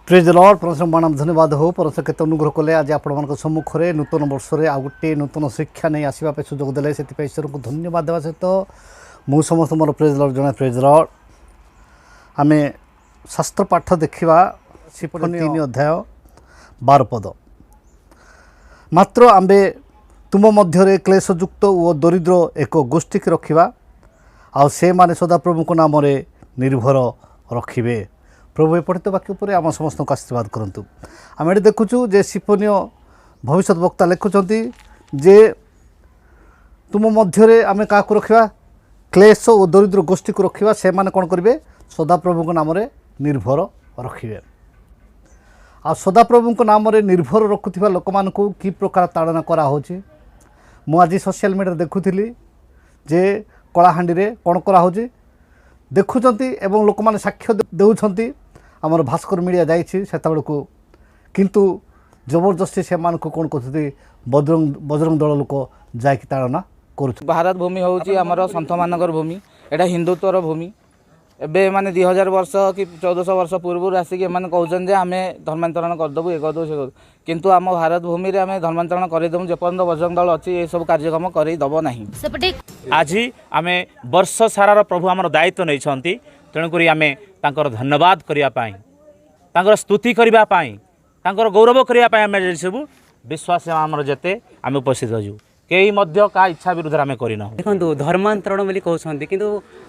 Praise Lord परमेश्वर मानव धन्यवाद हो परमेश्वर केत अनुग्रह कले आज आपण सम्मुख में नूतन वर्ष में आउ गोटे नूतन शिक्षा नहीं आसवाई सुजोग देते से ईश्वर को धन्यवाद देवा सहित मु समस्त मोर प्रेज लॉर्ड जन प्रेज लॉर्ड आम शास्त्र पाठ देखा सिफनी 3 अध्याय 12 पद मात्र आम्बे तुम मध्य क्लेशयुक्त और दरिद्र एक गोष्ठी की रखा आ से माने सदाप्रभु को नाम निर्भर रखिए प्रभु ये पठित वाक्य पर आम समस्त को आशीर्वाद करूँ आम ये देखुचु जे सिफोनीय भविष्य वक्ता लिखुंट जे तुम मध्य आम क्या रखा क्लेश और दरिद्र गोष्ठी को रखा से माने कौन करेंगे सदाप्रभु को नाम निर्भर रखिए आ सदाप्रभु को नाम निर्भर रखुवा लोक मान कि प्रकार ताड़ना कराऊँच मुझे सोशल मीडिया देखुली जे कलाहांडी रे कौन कराऊँच देखुंट एवं लोक मैंने साक्ष्य देउछंती आमर भास्कर मीडिया जाता को किंतु जबरदस्ती से मान कौन कहते बजरंग दल लोक जाकि ताड़ना कर भारत भूमि हूँ आमर सन्थ मानकर भूमि एटा हिंदुत्वर भूमि एबे माने 2000 वर्ष कि 1400 वर्ष पूर्व आसिक एम कहते आम धर्मांतरण करदेबू ये करदेबू से किंतु आम भारत भूमि आम धर्मांतरण करदेबू जेपर्यंत बजरंग दल अच्छी ये सब कार्यक्रम करदेव नहीं आज आम वर्ष सारार प्रभु आमर दायित्व नहीं तेणुक आम तांकर धन्यवाद करने तांकर स्तुति करने गौरव करने सब विश्वास आमर जेते आम उपस्थित अच्छु कई का इच्छा विरुद्ध आम करना देखो धर्मांतरण बोली कहते कि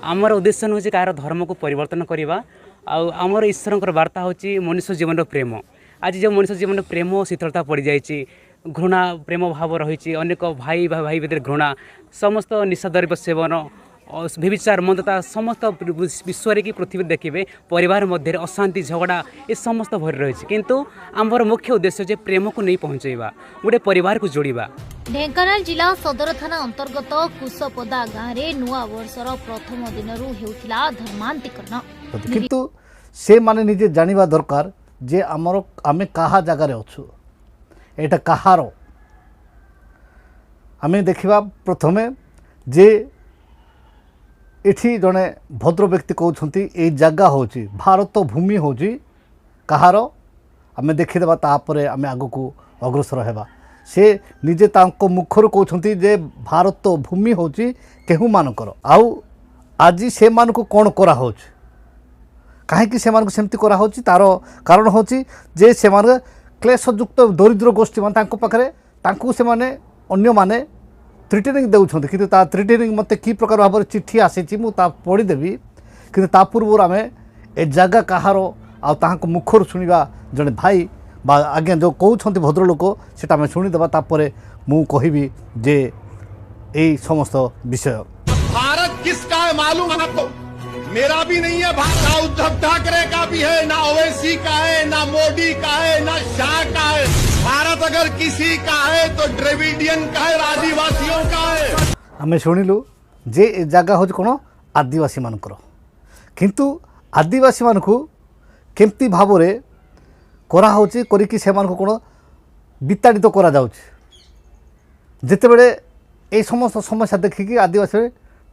आमर उद्देश्य हूँ कार धर्म को परिवर्तन करवा आमर ईश्वर वार्ता हूँ मनुष्य जीवन प्रेम आज जो मनुष्य जीवन प्रेम शीतलता पड़ जाए घृणा प्रेम भाव रही अनेक भाई भाई भितर घृणा समस्त निशा द्रव्य सेवन व्यभिचार मंदता समस्त विश्व की पृथ्वी देखिए परिवार मध्य अशांति झगड़ा ये समस्त भरी रही किंतु आमर मुख्य उद्देश्य जे प्रेम को नहीं पहुँचेवा गोटे परिवार को जोड़वा। ढेंकानाल जिला सदर थाना अंतर्गत कुशपदा गाँव में नुआ वर्षर प्रथम दिन होता धर्मांतरण किंतु से माने निजे जानिबा दरकार जे आमर आमे कहा जगार अच्छु एटा कहार आमे देखिबा प्रथमे जे एठी जड़े भद्र व्यक्ति कहते ये जगह हूँ भारत भूमि हूँ कहार आम देखीदे तापर आम आग को अग्रसर होगा से निजे तांको मुखर कहते जे भारत भूमि हूँ केहू मानकर आउ आज से मान को कौन कराऊ कहीं से सेमती कराऊ तार कारण हूँ जे से क्लेशयुक्त दरिद्र गोष्ठी मान पाखे से अन्य माने थ्रेटनिंग देउछन्ते किंतु ता थ्रेटनिंग मते की प्रकार भाव चिट्ठी आसी मुझे पढ़ीदेवी किंतु ता पूर्व आम ए जगह कहार आ ताहाको मुखर शुणा जड़े भाई बा आज्ञा जो कहते भद्र लोक से शुणीदेवा तापर मु कहबी जे यही समस्त विषय। भारत किसका है मालूम आपको? मेरा भी नहीं है भारत, ना उद्धव ठाकरे का भी है, ना ओवैसी का है, ना मोदी का है, ना शाह का है। भारत अगर किसी का है तो द्रविडियन का है, आदिवासियों का है। आम शुणिलु जे जगह हूँ कौन आदिवासी मानकर किंतु आदिवासी मान केमती भाव कराऊँच करी कौन विताड़ित करा जितेबले ये समस्त समस्या देखिकी आदिवासी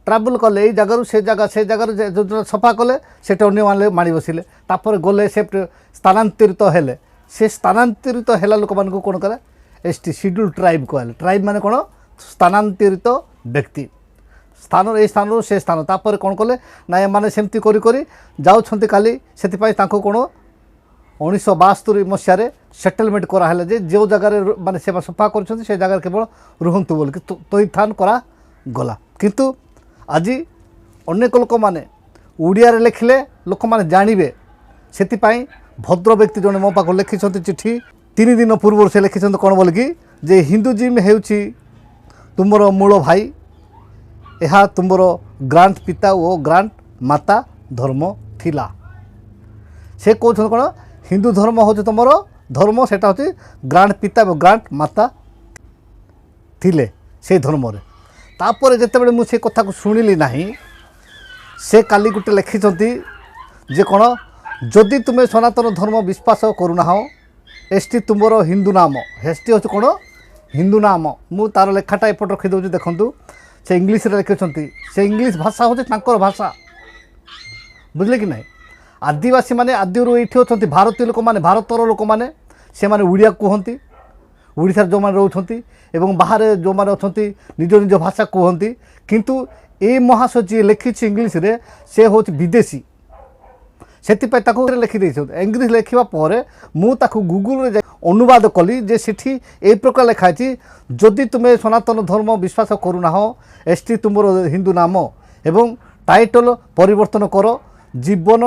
ट्रावेल कले ये जगार से जगह सफा कले से अन्य माने माड़ी बसिले तापर गले से स्थानांतरित हेले से स्थानांतरित है लोक मान कौन कले एसटी शेड्यूल ट्राइब कहले ट्राइब माने कौन स्थानांतरित व्यक्ति स्थान ए स्थान से स्थान तापर कौन कले ना माने सेमती करी जाउछन्ति काली सेतिपाई तांको कौन 1972 मसीह सेटलमेंट कराला जे जो जगार माने से सफा कर जगह केवल रुहतु बोल तैथान करा गला किंतु आज अनेक लोक मैंने ओडिया लिखिले लोक मैंने जानवे से भद्र व्यक्ति जड़े मो पाख लिखिं चिट्ठी 3 दिन पूर्व से लिखिं कौन बोल कि जे हिंदुजिम होउछि तुमर मूल भाई यह तुमर ग्रांट पिता और ग्रांट माता धर्म थिला से कहते कौन हिंदू धर्म हूँ तुम धर्म से ग्रांट पिता और ग्रांट माता थिले से धर्म रे तापर जितेबाला मुझे कथा को शुणिली ना से काली गोटे लिखिं जे कौन जदि तुम्हें सनातन धर्म विश्वास करूना एसटी तुमर हिंदू नाम एसटी हूँ कौन हिंदू नाम मु तार लेखाटा एपट रखीदे देखूँ से इंग्लीश लिखिं से इंग्लीश भाषा हूँ भाषा बुझले कि नहीं आदिवासी माने आदिरू ये अच्छा भारतीय लोक मैंने भारतर लोक मैंने से ओडिया कहती ओडिशा जो मैंने रोचती एवं बाहर जो मैंने अच्छा निज निज भाषा कहती किंतु ये महाशय जी लिखी इंग्लीश रे से हूँ विदेशी से लिखिदे इंग्लीश लिखा मुझे गूगल रे अनुवाद कली जे सेठी ए प्रकार लिखाई जदि तुम्हें सनातन धर्म विश्वास करूना हो एसटी तुमर हिंदू नाम एवं टाइटल परिवर्तन कर जीवन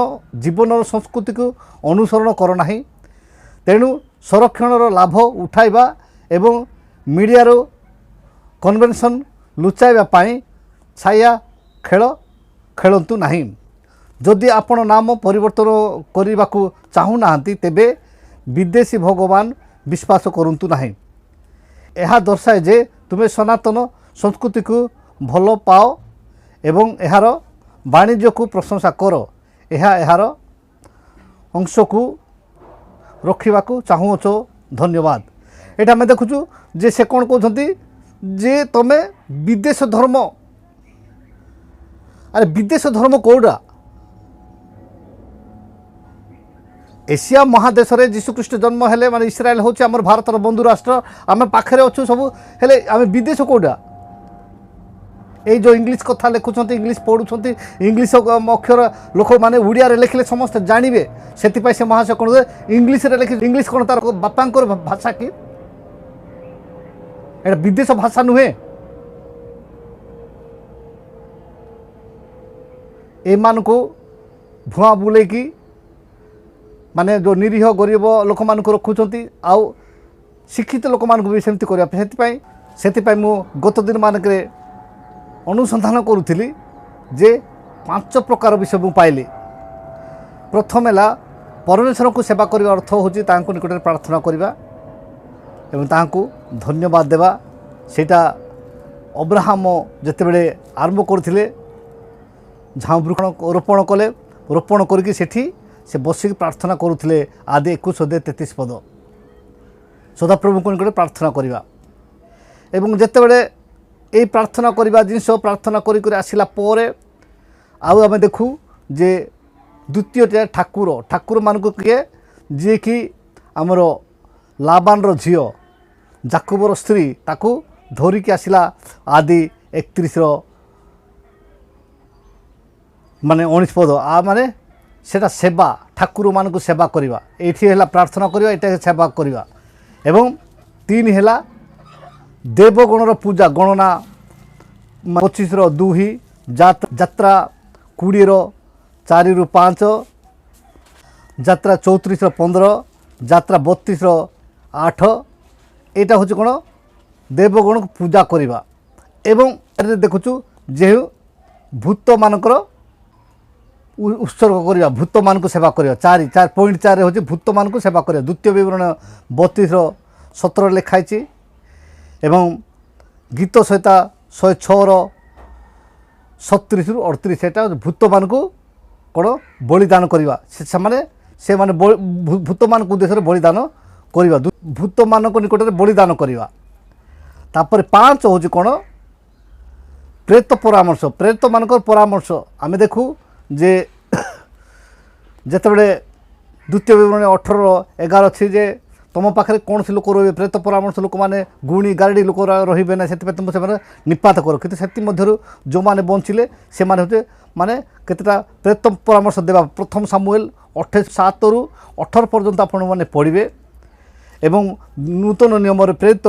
संस्कृति को अनुसरण कर ना तेणु संरक्षण लाभ उठाइबा एवं मीडिया कन्वेंशन लुचाइबा पाई छाया खेल खेलतु नहीं जदि आपण नाम परिवर्तन करने को चाहूना तेबे विदेशी भगवान विश्वास करतु नहीं यह दर्शाए जे तुम्हें सनातन संस्कृति को भल पाओ एवं यार वाणिज्य को प्रशंसा कर यार अंश को रखा चाहूच धन्यवाद ये आम देखुचु जे से कौन कहते जे तुम्हें विदेश धर्म अरे विदेश धर्म कौटा एशिया महादेश रे जीशुख्रीष्ट जन्म हेले माने इस्राएल हूँ आम भारतर बंधु राष्ट्र आम पाखे अच्छु सब हेले आम विदेश कौटा ये जो इंग्लिश कथा लिखुंट इंग्लिश पढ़ुंट इंग्लिश अक्षर लोक मैंने ओडिया लिखिले समस्त जानवे से महाशय कौन इंग्लिश रे लिखि इंग्लिश कौन तार बापा भाषा कि एटा विदेश भाषा नुहे एमान को भुआ बुले की माने जो निरीह गरीब लोक मान रखुंट आउ शिक्षित लोक मान भी सेमती करने से मु गत दिन मानक अनुसंधान करुली जे 5 प्रकार विषय मु पाइली प्रथम है परमेश्वर को सेवा करने अर्थ हूँ निकट में प्रार्थना करवा एवं ताकू धन्यवाद देवा सेटा अब्राहम जितेबले आरंभ करते झाऊ वृक्ष रोपण कले रोपण करके सेठी से बसिक प्रार्थना करुले आदि 21-33 पद सदाप्रभु को निकट प्रार्थना करवा एवं जितेबले ये प्रार्थना करवा जिनस प्रार्थना कर आसला आम देखू जे द्वितीय ठाकुर ठाकुर मान किए जी कि आमर लाबान झील जाकुबर स्त्री ताकू धरिकी आसला आदि 31 माने 19 पद आ माने सेटा सेवा ठाकुर मान को सेवा करवा ये प्रार्थना करवा ये सेवा करवा एवं 3 है देवगणर पूजा गणना 25-2 जात्रा 20-4-5 जात्रा 34-15 जात्रा 32-8 यहाँ हूँ कौन देवगण को पूजा करवा एवं देखुचु जे भूत मानकर उत्सर्ग करवा भूत मान को सेवा करवा 4.4 हूँ भूत मान को सेवा करवा द्वितीय विवरण 32-17 लिखाई एवं गीत सहित 106-37-38 से भूत मान को कौन बलिदान करवा से माने भूत मान को उद्देश्य बलिदान करवा भूत मान निकट में बलिदान करवा तापर 5 हूँ कौन प्रेत मान परामर्श आम देखू जे जितेबले द्वितीय विवरण 18-11 अच्छी जे तुम पाखे कौन से लोक रे प्रेत परामर्श लोक मैंने गुणी गारडी लोक रे ना से तुम से निपात कर कि जो मैंने बंचिले से माने केतेटा प्रेत परामर्श देवा प्रथम सामुएल 28-7-18 पर्यंत आपण मैंने पढ़े एवं नूतन नियम प्रेत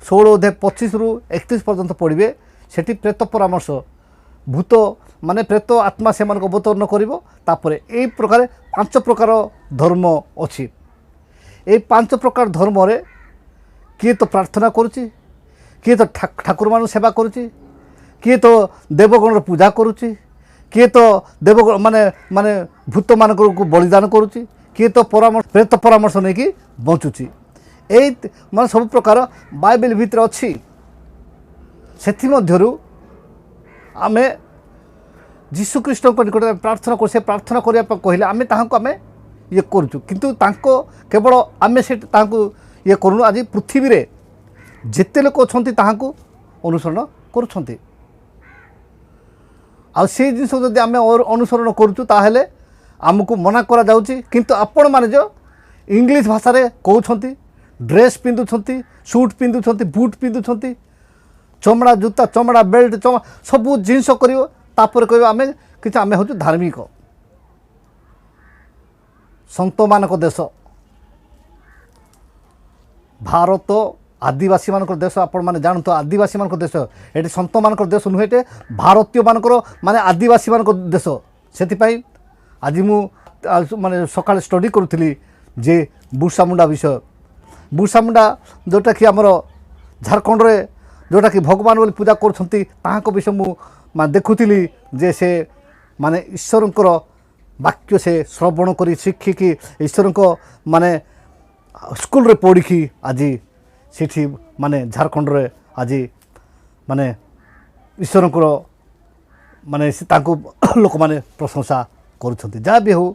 16-25-31 पर्यंत पढ़े से प्रेत परामर्श भूत माने प्रेत आत्मा से अवतरण कर यही प्रकार 5 प्रकार धर्म अच्छी ये 5 प्रकार धर्म रे किए तो प्रार्थना करुच्ची किए तो ठाकुर मान सेवा करुच्ची किए तो देवगण पूजा करुच्ची किए तो देवगण माने माने भूत मान को बलिदान करुच्ची किए तो परामर्श प्रेत परामर्श नहीं कि बंचुची ये मान सब प्रकार बाइबल भितर अच्छी से आम जीशुख्रीष्ट निकट प्रार्थना कर प्रार्थना करने कहले आम आम ये करुचु किंतु तांको केवल आम से ये करूँ आज पृथ्वी रे जिते लोक अच्छा ताकू अनुसरण करुँच आ से जिन आम अनुसरण करुचु ताहले आमको मना करा जाउची किंतु आपण माने जो इंग्लिश भाषा रे कहउछंती ड्रेस पिंधुछंती सूट पिंधुछंती बूट पिंधुछंती चमड़ा जूता चमड़ा बेल्ट सबू जिनस कर तापर कह आम कि आम हूँ धार्मिक संत मान देश भारत आदिवासी मान देश आपण मैंने जानते आदिवासी मान देश ये संत मान देश नुहे भारतीय मानकर माने आदिवासी मान देश से आज मु माने सकाଳେ स्टडी करुली जे बिरसा मुंडा विषय बिरसा मुंडा जोटा कि आमर झारखंड रे जोटा कि भगवान बोली पूजा कर विषय मु देखुली जे से माने ईश्वर वाक्य से श्रवण कर शिखिकी ईश्वर माने स्कूल रे पढ़ी आज सेठी माने झारखंड रे आज माने ईश्वर माने लोक माने प्रशंसा करुछंती जहाँ भी हो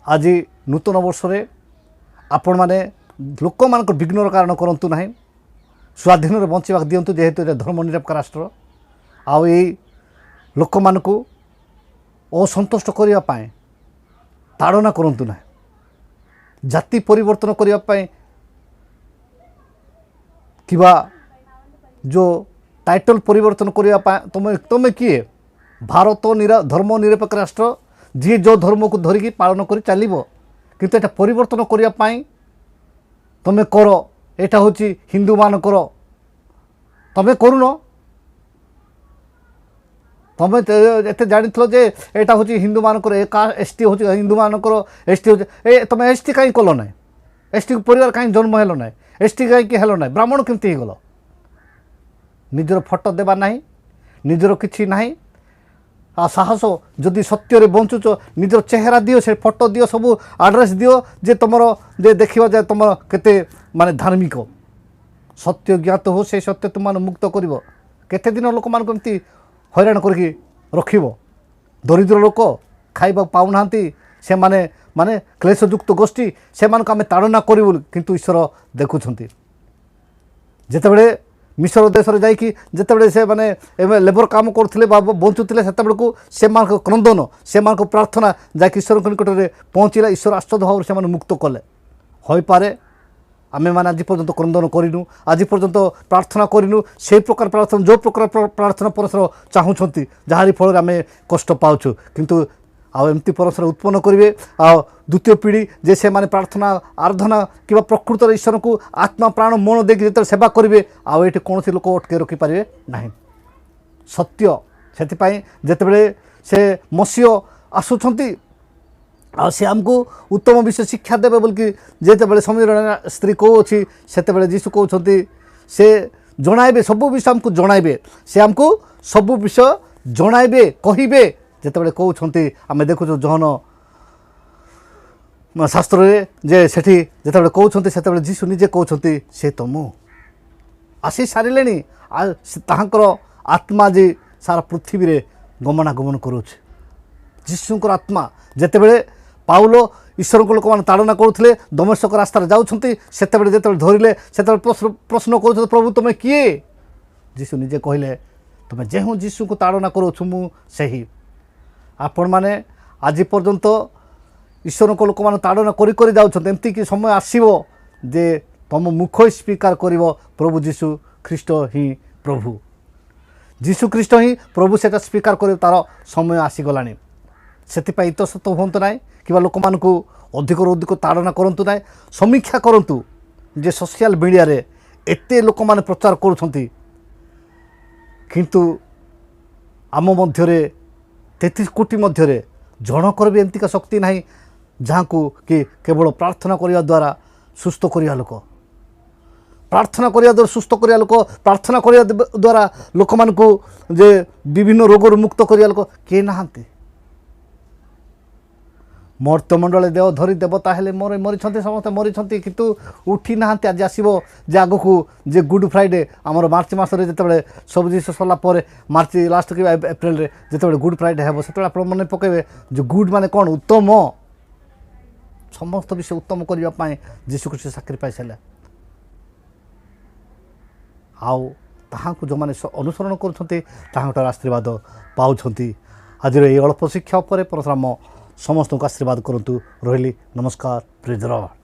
आज नूतन वर्ष रे आपण माने लोक मान विघ्नर कारण करंतु नाही स्वाधीन रे बंचिबा दियंतु जेहेतु धर्मनिरपेक्ष राष्ट्र आउ ये लोक मान को असंतुष्ट करने ताड़ना करंतु ना जाति परिवर्तन करने किबा जो टाइटल परिवर्तन करने तुम तुम किए भारत धर्म निरपेक्ष राष्ट्र जी जो धर्म को धरिकी पालन कर चलो किंतु एटा परिवर्तन करने तुम कर एटा हूँ हिंदू मान कर तुम करुन तुम एत जान जे यहाँ हूँ हिंदू मानकर एस टी हूँ हिंदू मानकर एस टी हूँ तुम एस टी कहीं कल ना एस टी परिवार कहीं जन्म हेल ना एस टी कहीं हेल ना ब्राह्मण केमती गल निजर फोटो देवा ना निजर किसी ना आ साहस जदि सत्य बंचुच निजर चेहरा दियो से फोटो दियो सब आड्रेस दियो जे तुम जे देखा जाए तुम केते माने धार्मिक सत्य ज्ञात हो से सत्य तुम मुक्त कर केते दिन लोक मान एमती हैरान करके रखिब दरिद्र लोक खाइबा पाऊना से माने माने क्लेशयुक्त गोष्ठी से आम ताड़ना करूँ किंतु ईश्वर देखुंट जितेबले मिश्र देश में जाकि जितेबले से माने लेबर काम करते बंचुले से से क्रंदन से प्रार्थना जाकि ईश्वर निकट में पहुँचला ईश्वर आश्चर्य भाव से मुक्त कले हो पारे आमे माने आज पर्यंत क्रंदन करूँ आज पर्यंत प्रार्थना करूँ से प्रकार प्रार्थना जो प्रकार प्रार्थना परस्पर चाहूँगी जहारी फल आम कष्ट पाचु किंतु आमती परस्पर उत्पन्न करेंगे द्वितीय पीढ़ी जे से माने प्रार्थना आराधना कि प्रकृत ईश्वर को आत्मा प्राण मन देकी जो सेवा करेंगे आउ ये कौन लोक अटके रखिपारे ना सत्य से जितेबले से मसीह आसुंच से आमको उत्तम विषय शिक्षा देवे बोलिकी जितेबले समीर स्त्री कौची से जीशु कहते से जणाइबे सब विषय आमको जणाइबे से आमको सब विषय जणाइबे कहिबे जितेबले कहते आम देखु जहन शास्त्र जे सेठी जितेबले कहते से जीशु निजे कहते से तुम आसी सारे ताहांकर आत्मा जे सारा पृथ्वी रे गमनागमन करुचे जीशुंकर आत्मा जितेबले पाउल ईश्वर को लोक मैंने ताड़ना करुले दमस्क रास्तार जाऊँगी से धरले से प्रश्न कर प्रभु तुम्हें किए जीशु निजे कहले तुम्हें जेहू जीशु को ताड़ना करुछु मु सही आपण मैंने आज पर्यंत ईश्वर को लोक मैंने ताड़ना करी जामती कि समय आसो जे तुम मुख स्वीकार कर प्रभु जीशु ख्रीष्ट ही प्रभु जीशु ख्रीष्ट ही प्रभु से स्वीकार कर तार समय आसीगला से इतस्त हूँ ना कि लोक मान अधिक अधिक ताड़ना करूँ ना समीक्षा करूँ जे सोशल मीडिया रे एते लोक माने प्रचार करुछंती किंतु आम मध्य 33 कोटी मध्य जनकर भी एमती का शक्ति ना जहाँ को कि केवल प्रार्थना करने द्वारा सुस्थ करिया लोक प्रार्थना करने द्वारा सुस्थ करिया लोक प्रार्थना करने द्वारा लोक मान को जे विभिन्न रोग मुक्त करिया लोक किए नहांती मर्त्यमंडल देव धरी देवता हेले मरी समस्त मरी किंतु उठी ना आज आसो जे आग को जे गुड फ्राइडे आमर मार्च मसरे जिते सब जिन सरला मार्च लास्ट कि एप्रिल रे जिते गुड फ्राइडे हे से आप मन पकेबे जो गुड माने कौन उत्तम समस्त विषय उत्तम करने जीशु ख्रीष्ट साक्रिफाइस है आउ ताहां जो मैंने अनुसरण कर आशीर्वाद पाँच आज ये अल्प शिक्षा पर परशुराम समस्त को आशीर्वाद करतु रही नमस्कार प्रेज द लॉर्ड।